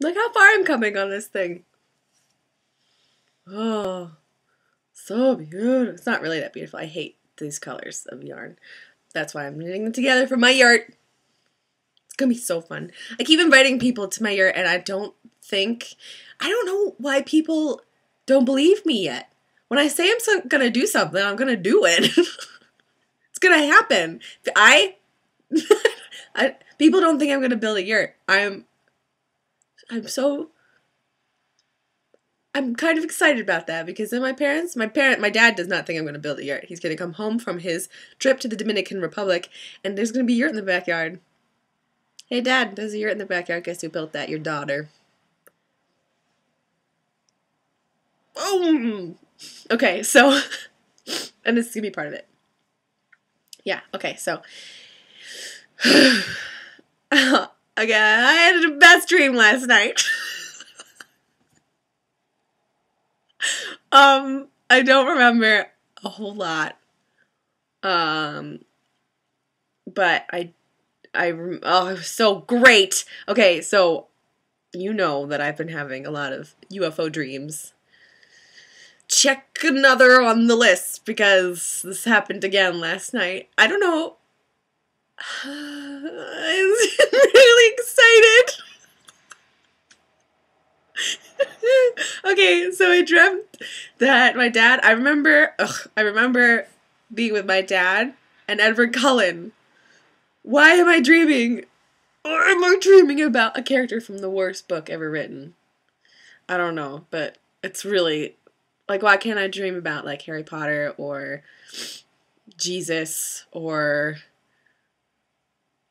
Look how far I'm coming on this thing. Oh, so beautiful. It's not really that beautiful. I hate these colors of yarn. That's why I'm knitting them together for my yurt. It's gonna be so fun. I keep inviting people to my yurt, and I don't know why people don't believe me yet. When I say I'm gonna do something, I'm gonna do it. It's gonna happen. People don't think I'm gonna build a yurt. I'm kind of excited about that because then my dad does not think I'm gonna build a yurt. He's gonna come home from his trip to the Dominican Republic, and there's gonna be a yurt in the backyard. Hey, Dad, there's a yurt in the backyard. Guess who built that? Your daughter. Boom! Okay, so, and this is gonna be part of it. Yeah, okay, so, again, I had the best dream last night. I don't remember a whole lot, but oh, it was so great. Okay, so, you know that I've been having a lot of UFO dreams. Check another on the list because this happened again last night. I don't know. I'm really excited. Okay, so I dreamt that my dad, I remember being with my dad and Edward Cullen. Why am I dreaming? Or am I dreaming about a character from the worst book ever written? I don't know, but it's really, like, why can't I dream about, like, Harry Potter or Jesus or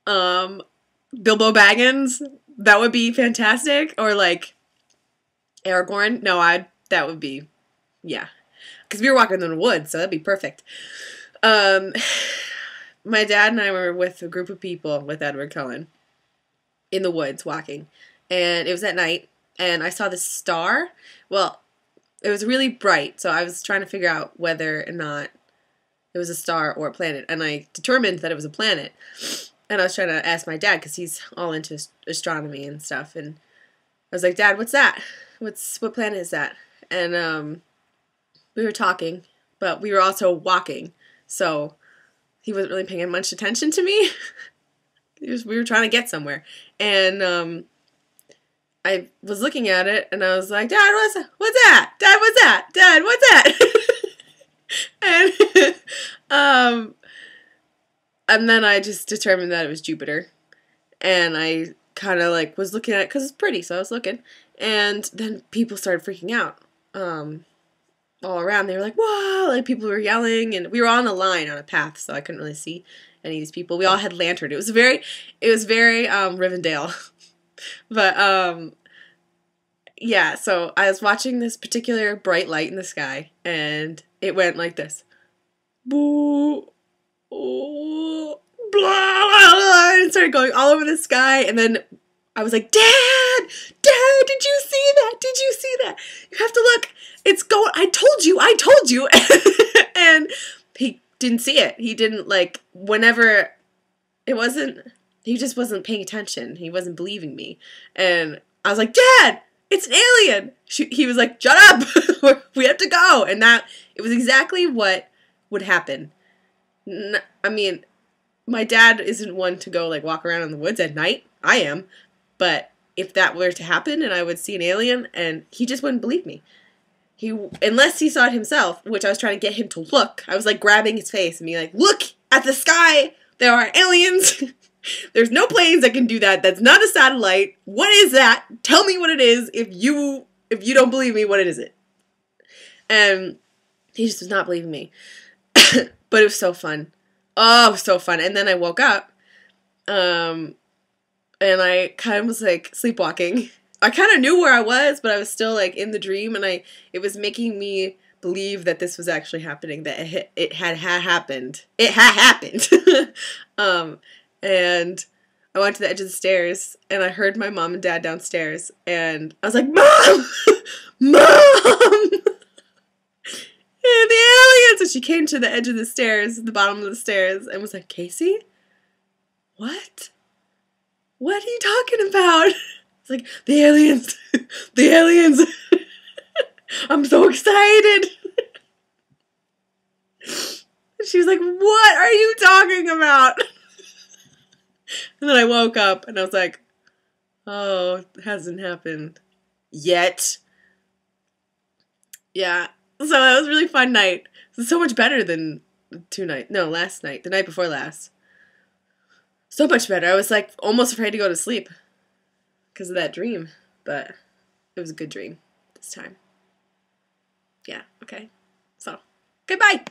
Bilbo Baggins? That would be fantastic. Or, like, Aragorn? No, that would be, yeah. Because we were walking in the woods, so that'd be perfect. My dad and I were with a group of people with Edward Cullen in the woods walking. And it was at night, and I saw this star. Well, it was really bright, so I was trying to figure out whether or not it was a star or a planet. And I determined that it was a planet. And I was trying to ask my dad, because he's all into astronomy and stuff. And I was like, Dad, what's that? What planet is that? And we were talking, but we were also walking, so he wasn't really paying much attention to me. We were trying to get somewhere, and I was looking at it, and I was like, Dad, what's that? Dad, what's that? Dad, what's that? And then I just determined that it was Jupiter, and I kind of like was looking at it because it's pretty, so I was looking, and then people started freaking out all around. They were like, whoa, like people were yelling, and we were on a line on a path, so I couldn't really see any of these people. We all had lantern. It was very Rivendell. But yeah, so I was watching this particular bright light in the sky, and it went like this. Boo, oh, blah, blah, blah, and it started going all over the sky, and then I was like, Dad, did you see that? Did you see that? You have to look. It's going, I told you. And he didn't see it. He didn't, like, whenever, he just wasn't paying attention. He wasn't believing me. And I was like, Dad, it's an alien. He was like, shut up. We have to go. And it was exactly what would happen. I mean, my dad isn't one to go, like, walk around in the woods at night. I am. But if that were to happen and I would see an alien, and he just wouldn't believe me. Unless he saw it himself, which I was trying to get him to look. I was like grabbing his face and being like, look at the sky. There are aliens. There's no planes that can do that. That's not a satellite. What is that? Tell me what it is. If you don't believe me, what is it? And he just was not believing me. But it was so fun. Oh, it was so fun. And then I woke up. And I kind of was like sleepwalking. I kind of knew where I was, but I was still like in the dream, and it was making me believe that this was actually happening, that it had happened. It had happened. And I went to the edge of the stairs, and I heard my mom and dad downstairs, and I was like, Mom! Mom! And the aliens! And she came to the edge of the stairs, the bottom of the stairs, and was like, Casey? What? What are you talking about? It's like, the aliens! The aliens! I'm so excited! She was like, what are you talking about? And then I woke up and I was like, oh, it hasn't happened yet. Yeah. So that was a really fun night. It's so much better than last night. The night before last. So much better. I was like almost afraid to go to sleep because of that dream. But it was a good dream this time. Yeah, okay. So, goodbye.